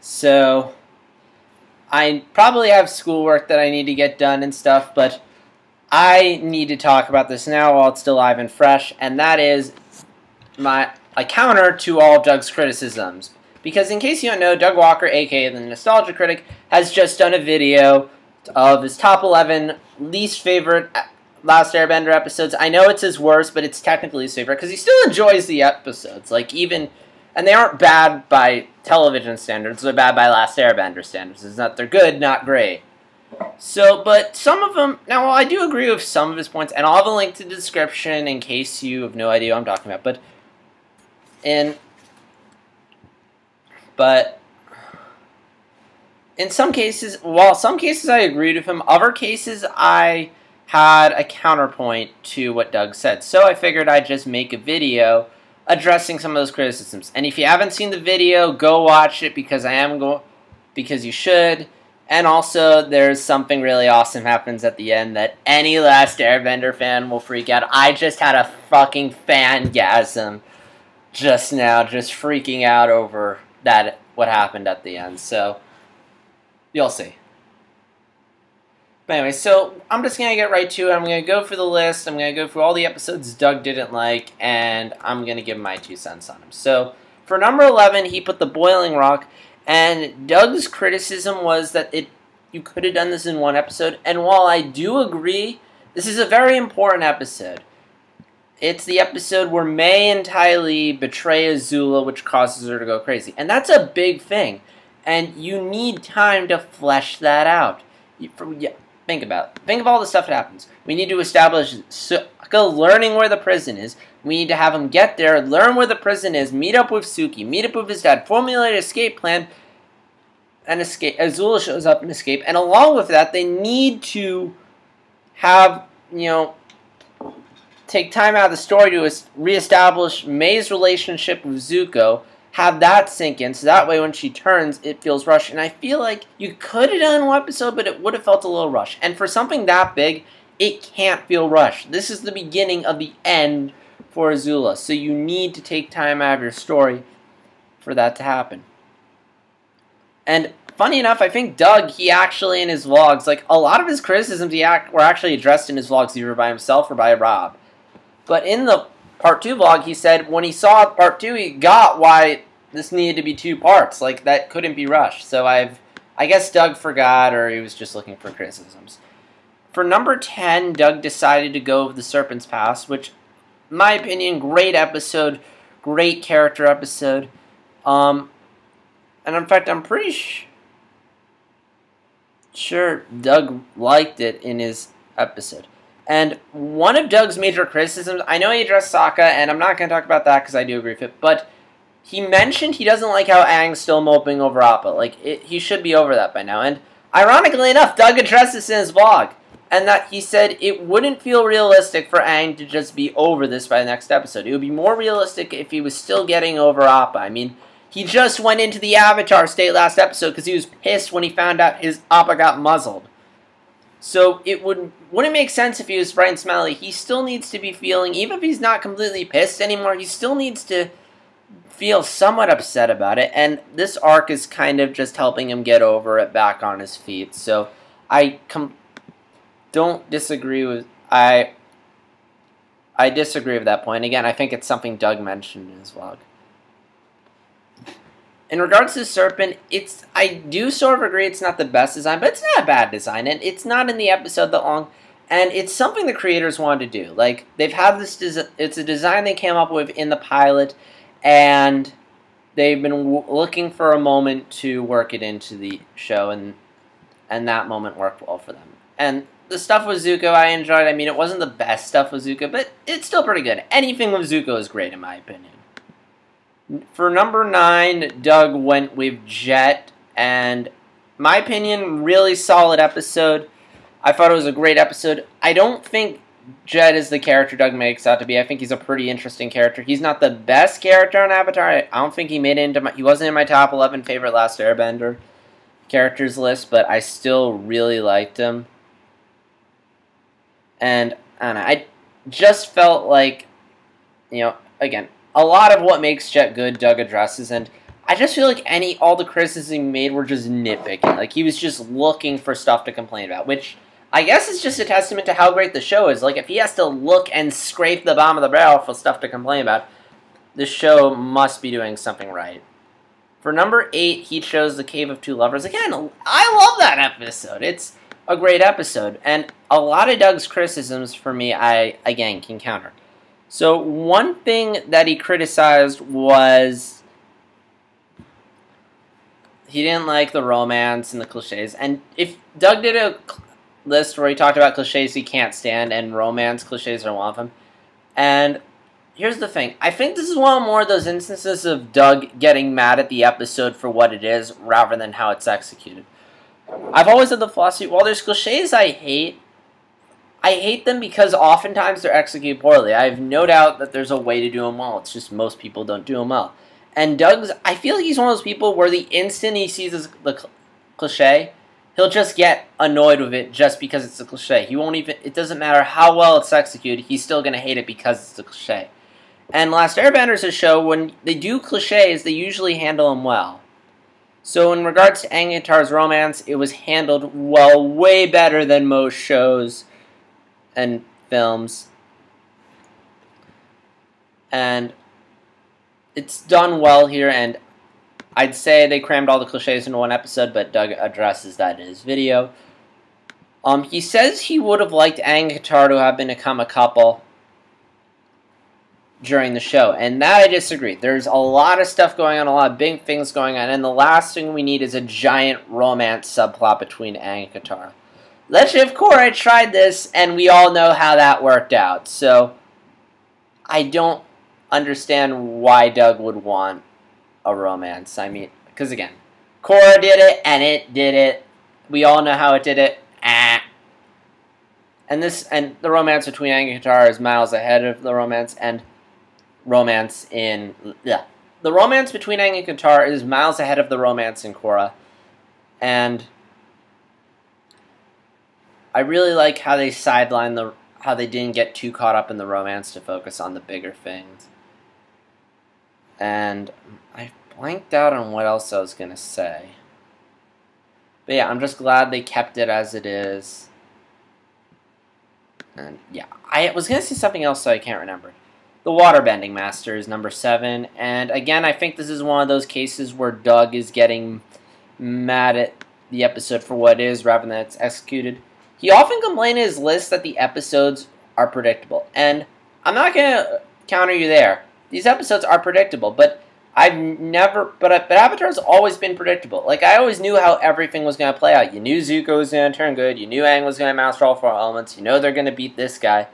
So I probably have schoolwork that I need to get done and stuff, but I need to talk about this now while it's still live and fresh, and that is a counter to all of Doug's criticisms. Because in case you don't know, Doug Walker, aka the Nostalgia Critic, has just done a video of his top 11 least favorite Last Airbender episodes. I know it's his worst, but it's technically his favorite because he still enjoys the episodes. And they aren't bad by television standards, they're bad by Last Airbender standards. It's not they're good, not great. So, but some of them, now while I do agree with some of his points, and I'll have a link to the description in case you have no idea what I'm talking about, but in some cases, while some cases I agreed with him, other cases I had a counterpoint to what Doug said. So I figured I'd just make a video addressing some of those criticisms. And if you haven't seen the video, go watch it because because you should. And also, there's something really awesome happens at the end that any Last Airbender fan will freak out. I just had a fucking fangasm just now, just freaking out over what happened at the end. So, you'll see. But anyway, so I'm just going to get right to it. I'm going to go through the list. I'm going to go through all the episodes Doug didn't like, and I'm going to give my 2 cents on them. So, for number 11, he put The Boiling Rock. And Doug's criticism was that you could have done this in one episode. And while I do agree, this is a very important episode. It's the episode where May and Tylee betray Azula, which causes her to go crazy. And that's a big thing. And you need time to flesh that out. Think about it. Think of all the stuff that happens. We need to establish learning where the prison is. We need to have him get there, learn where the prison is, meet up with Suki, meet up with his dad, formulate an escape plan, and escape. Azula shows up and escape. And along with that, they need to have, take time out of the story to reestablish May's relationship with Zuko, have that sink in, so that way when she turns, it feels rushed. And I feel like you could have done one episode, but it would have felt a little rushed. And for something that big, it can't feel rushed. This is the beginning of the end for Azula, so you need to take time out of your story for that to happen. And funny enough, I think Doug, he actually in his vlogs, like a lot of his criticisms were actually addressed in his vlogs either by himself or by Rob. But in the Part 2 vlog, he said when he saw Part 2, he got why this needed to be 2 parts. Like, that couldn't be rushed. So I guess Doug forgot, or he was just looking for criticisms. For number 10, Doug decided to go with The Serpent's Pass, which, in my opinion, great episode, great character episode. And in fact, I'm pretty sure Doug liked it in his episode. And one of Doug's major criticisms, I know he addressed Sokka, and I'm not going to talk about that because I do agree with it, but he mentioned he doesn't like how Aang's still moping over Appa. Like, he should be over that by now. And ironically enough, Doug addressed this in his vlog. And that he said it wouldn't feel realistic for Aang to just be over this by the next episode. It would be more realistic if he was still getting over Appa. I mean, he just went into the Avatar state last episode because he was pissed when he found out his Appa got muzzled. So it wouldn't make sense if he was bright and smiley. He still needs to be feeling, even if he's not completely pissed anymore, he still needs to feel somewhat upset about it. And this arc is kind of just helping him get over it, back on his feet. So I don't disagree with I disagree with that point. Again, I think it's something Doug mentioned in his vlog. In regards to the Serpent, I do sort of agree it's not the best design, but it's not a bad design, and it's not in the episode that long, and it's something the creators wanted to do. Like, they've had this it's a design they came up with in the pilot, and they've been looking for a moment to work it into the show, and that moment worked well for them. And the stuff with Zuko I enjoyed. I mean, it wasn't the best stuff with Zuko, but it's still pretty good. Anything with Zuko is great, in my opinion. For number 9, Doug went with Jet, and my opinion, really solid episode. I thought it was a great episode. I don't think Jet is the character Doug makes out to be. I think he's a pretty interesting character. He's not the best character on Avatar. I don't think he made it into he wasn't in my top 11 favorite Last Airbender characters list, but I still really liked him. And I don't know, I just felt like, again, a lot of what makes Jet good, Doug addresses, and I just feel like all the criticisms he made were just nitpicking. Like, he was just looking for stuff to complain about, which I guess is just a testament to how great the show is. Like, if he has to look and scrape the bottom of the barrel for stuff to complain about, the show must be doing something right. For number 8, he chose The Cave of Two Lovers. Again, I love that episode. It's a great episode. And a lot of Doug's criticisms, for me, I, again, can counter. So, one thing that he criticized was he didn't like the romance and the cliches. And if Doug did a list where he talked about cliches he can't stand and romance cliches are one of them. And here's the thing. I think this is one more of those instances of Doug getting mad at the episode for what it is rather than how it's executed. I've always had the philosophy, while there's cliches I hate them because oftentimes they're executed poorly. I have no doubt that there's a way to do them well. It's just most people don't do them well. And Doug's, I feel like he's one of those people where the instant he sees the cliche, he'll just get annoyed with it just because it's a cliche. He won't even, it doesn't matter how well it's executed, he's still going to hate it because it's a cliche. And Last Airbender is a show, when they do cliches, they usually handle them well. So in regards to Aang and Katara's romance, it was handled well, way better than most shows and films. And it's done well here, and I'd say they crammed all the cliches into one episode, but Doug addresses that in his video. He says he would have liked Aang and Katara to have become a couple during the show, and that I disagree. There's a lot of stuff going on, a lot of big things going on, and the last thing we need is a giant romance subplot between Aang and Katara. Legend of Korra tried this, and we all know how that worked out, so I don't understand why Doug would want a romance. I mean, because again, Korra did it, and it did it. We all know how it did it. And the romance between Aang and Katara is miles ahead of the romance the romance between Aang and Katara is miles ahead of the romance in Korra, and I really like how they sidelined how they didn't get too caught up in the romance to focus on the bigger things. And I blanked out on what else I was going to say. But yeah, I'm just glad they kept it as it is. And yeah, I was going to say something else, so I can't remember. The Waterbending Master is number 7. And again, I think this is one of those cases where Doug is getting mad at the episode for what it is rather than it's executed. He often complained in his list that the episodes are predictable. And I'm not going to counter you there. These episodes are predictable, but Avatar's always been predictable. Like, I always knew how everything was going to play out. You knew Zuko was going to turn good. You knew Aang was going to master all 4 elements. You know they're going to beat this guy.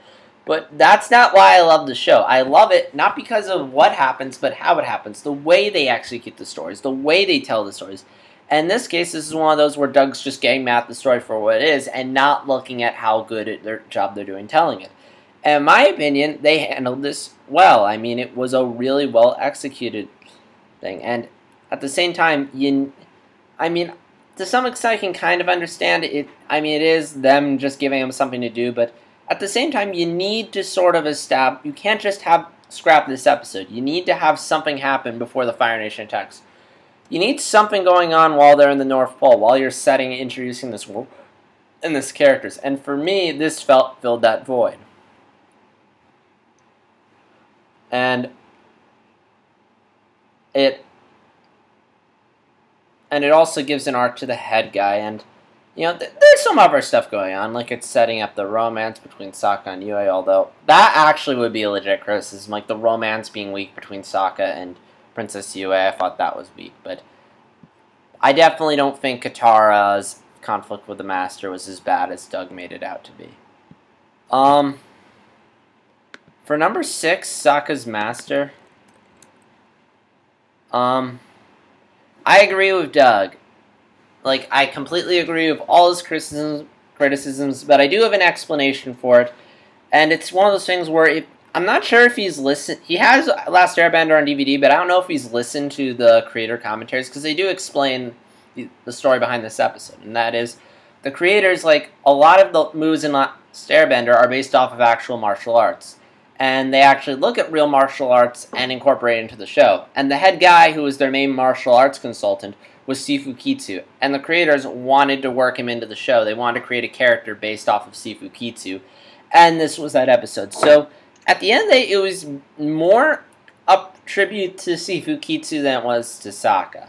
But that's not why I love the show. I love it not because of what happens, but how it happens. The way they execute the stories. The way they tell the stories. And in this case, this is one of those where Doug's just getting mad at the story for what it is and not looking at how good their job they're doing telling it. And in my opinion, they handled this well. I mean, it was a really well executed thing. And at the same time, to some extent, I can kind of understand it. I mean, it is them just giving them something to do, but at the same time, you need to sort of establish. You can't just scrap this episode. You need to have something happen before the Fire Nation attacks. You need something going on while they're in the North Pole, while you're introducing this world and this characters. And for me, this filled that void. And it also gives an arc to the head guy, and there's some other stuff going on, like it's setting up the romance between Sokka and Yue, although that actually would be a legit criticism, like the romance being weak between Sokka and Princess Yue. I thought that was weak, but I definitely don't think Katara's conflict with the Master was as bad as Doug made it out to be. For number 6, Sokka's Master, I agree with Doug. Like, I completely agree with all his criticisms, but I do have an explanation for it. And it's one of those things where I'm not sure if he's listened. He has Last Airbender on DVD, but I don't know if he's listened to the creator commentaries, because they do explain the story behind this episode. And that is, the creators, like, a lot of the moves in Last Airbender are based off of actual martial arts. and they actually look at real martial arts and incorporate it into the show. And the head guy, who was their main martial arts consultant, was Sifu Kitsu, and the creators wanted to work him into the show. They wanted to create a character based off of Sifu Kitsu, and this was that episode. So, at the end of the day, it was more a tribute to Sifu Kitsu than it was to Sokka.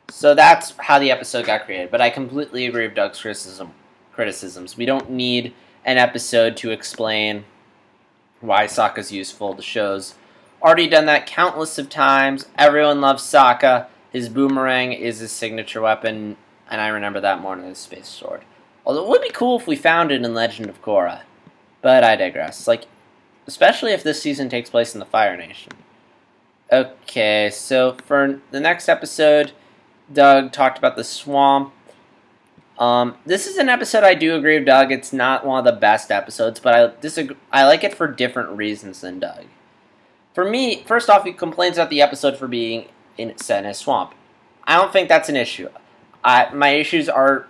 So that's how the episode got created, but I completely agree with Doug's criticisms. We don't need an episode to explain why Sokka's useful. The show's already done that countless of times. Everyone loves Sokka. His boomerang is his signature weapon, and I remember that more than his space sword. Although it would be cool if we found it in Legend of Korra. But I digress. Especially if this season takes place in the Fire Nation. Okay, so for the next episode, Doug talked about the swamp. This is an episode I do agree with Doug. It's not one of the best episodes, but I like it for different reasons than Doug. For me, first off, he complains about the episode for being set in a swamp. I don't think that's an issue. My issues are,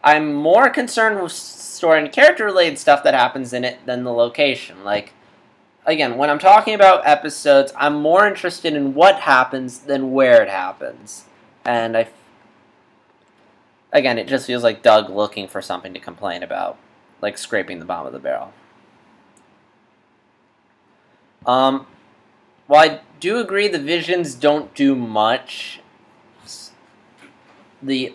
I'm more concerned with story and character-related stuff that happens in it than the location. Again, when I'm talking about episodes, I'm more interested in what happens than where it happens. And again, it just feels like Doug looking for something to complain about, like scraping the bottom of the barrel. While I do agree the visions don't do much,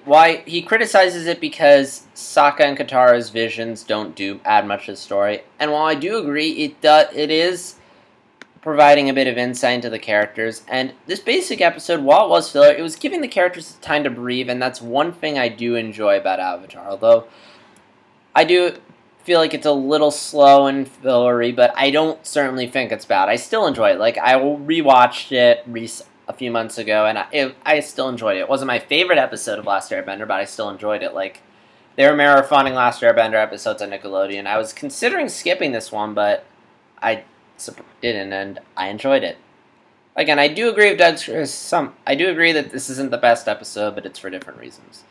why he criticizes it because Sokka and Katara's visions don't add much to the story. And while I do agree, it is providing a bit of insight into the characters. And this basic episode, while it was filler, it was giving the characters time to breathe, and that's one thing I do enjoy about Avatar. Although I do feel like it's a little slow and fillery, but I don't certainly think it's bad. I still enjoy it. I rewatched it a few months ago, and I still enjoyed it. It wasn't my favorite episode of Last Airbender, but I still enjoyed it. They were marathoning Last Airbender episodes on Nickelodeon. I was considering skipping this one, but I didn't, and I enjoyed it. Again, I do agree with Doug's I do agree that this isn't the best episode, but it's for different reasons.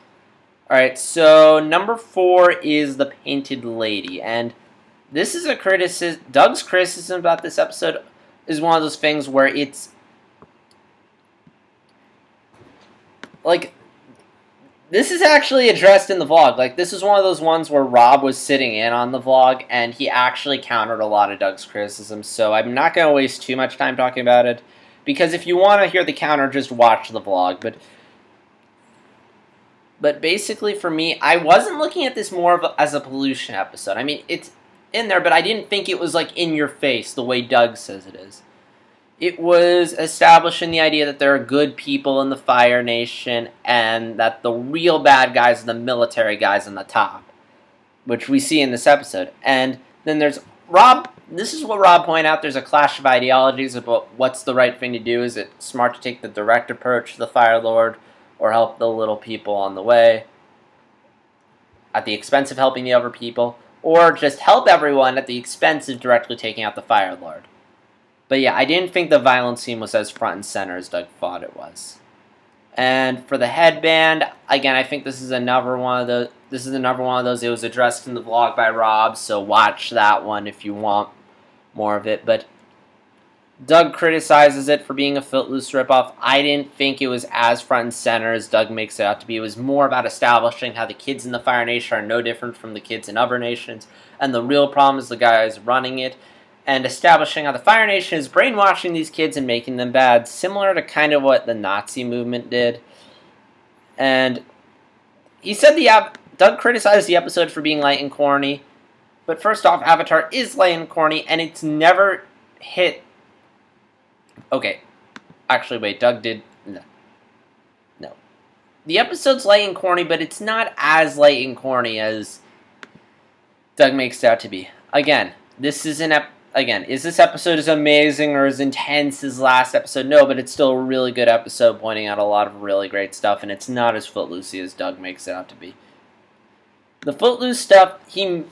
Alright, so number 4 is The Painted Lady, and this is a criticism. Doug's criticism about this episode is one of those things where it's this is actually addressed in the vlog. This is one of those ones where Rob was sitting in on the vlog, and he actually countered a lot of Doug's criticisms, so I'm not going to waste too much time talking about it, because if you want to hear the counter, just watch the vlog. But basically, for me, I wasn't looking at this more as a pollution episode. I mean, it's in there, but I didn't think it was, in your face, the way Doug says it is. It was establishing the idea that there are good people in the Fire Nation, and that the real bad guys are the military guys on the top, which we see in this episode. And then there's Rob. This is what Rob pointed out. There's a clash of ideologies about what's the right thing to do. Is it smart to take the direct approach to the Fire Lord, or help the little people on the way at the expense of helping the other people, or just help everyone at the expense of directly taking out the Fire Lord? But yeah, I didn't think the violence scene was as front and center as Doug thought it was. And for the headband, again, I think this is another one of those. It was addressed in the vlog by Rob, so watch that one if you want more of it. But Doug criticizes it for being a Footloose ripoff. I didn't think it was as front and center as Doug makes it out to be. It was more about establishing how the kids in the Fire Nation are no different from the kids in other nations, and the real problem is the guys running it, and establishing how the Fire Nation is brainwashing these kids and making them bad, similar to kind of what the Nazi movement did. And he said Doug criticized the episode for being light and corny, but first off, Avatar is light and corny, and it's never hit. Okay, actually, wait, Doug did. No. The episode's light and corny, but it's not as light and corny as Doug makes it out to be. Again, is this episode as amazing or as intense as last episode? No, but it's still a really good episode, pointing out a lot of really great stuff, and it's not as footloosey as Doug makes it out to be. The Footloose stuff, and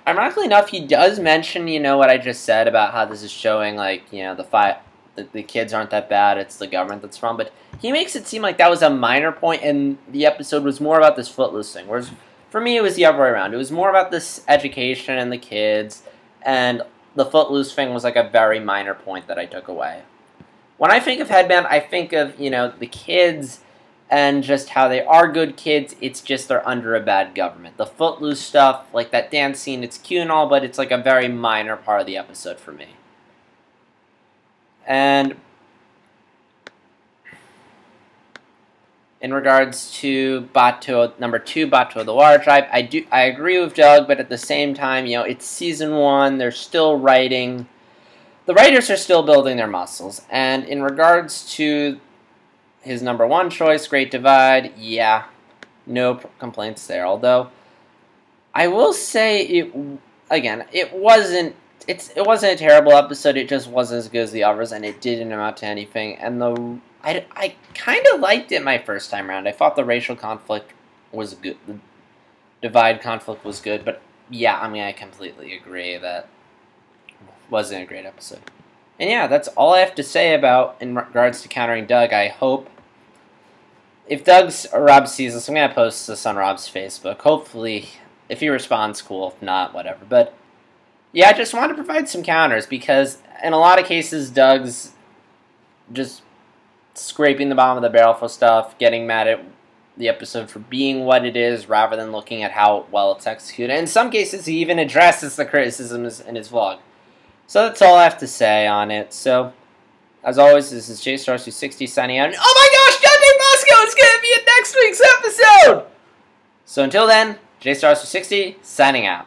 ironically enough, he does mention, what I just said about how this is showing, the kids aren't that bad, it's the government that's wrong, but he makes it seem like that was a minor point, and the episode was more about this Footloose thing, whereas for me it was the other way around. It was more about this education and the kids, and the Footloose thing was like a very minor point that I took away. When I think of Headband, I think of, the kids and just how they are good kids. It's just they're under a bad government. The Footloose stuff, like that dance scene, it's cute and all, but it's like a very minor part of the episode for me. And in regards to Bato, number 2, Bato of the Water Tribe, I agree with Doug, but at the same time, it's season 1, they're still writing. The writers are still building their muscles. And in regards to his number 1 choice, Great Divide, yeah, no complaints there. Although, I will say, it wasn't a terrible episode, it just wasn't as good as the others, and it didn't amount to anything. And I kind of liked it my first time around. I thought the racial conflict was good. The divide conflict was good. But, yeah, I completely agree that wasn't a great episode. And, yeah, that's all I have to say about in regards to countering Doug. I hope if Rob sees this, I'm going to post this on Rob's Facebook. Hopefully, if he responds, cool. If not, whatever. But, yeah, I just want to provide some counters because in a lot of cases, Doug's just scraping the bottom of the barrel for stuff, getting mad at the episode for being what it is rather than looking at how well it's executed. In some cases, he even addresses the criticisms in his vlog. So that's all I have to say on it. So, as always, this is JStars260 signing out. And, oh my gosh, Dante Moscow is going to be in next week's episode! So until then, JStars260 signing out.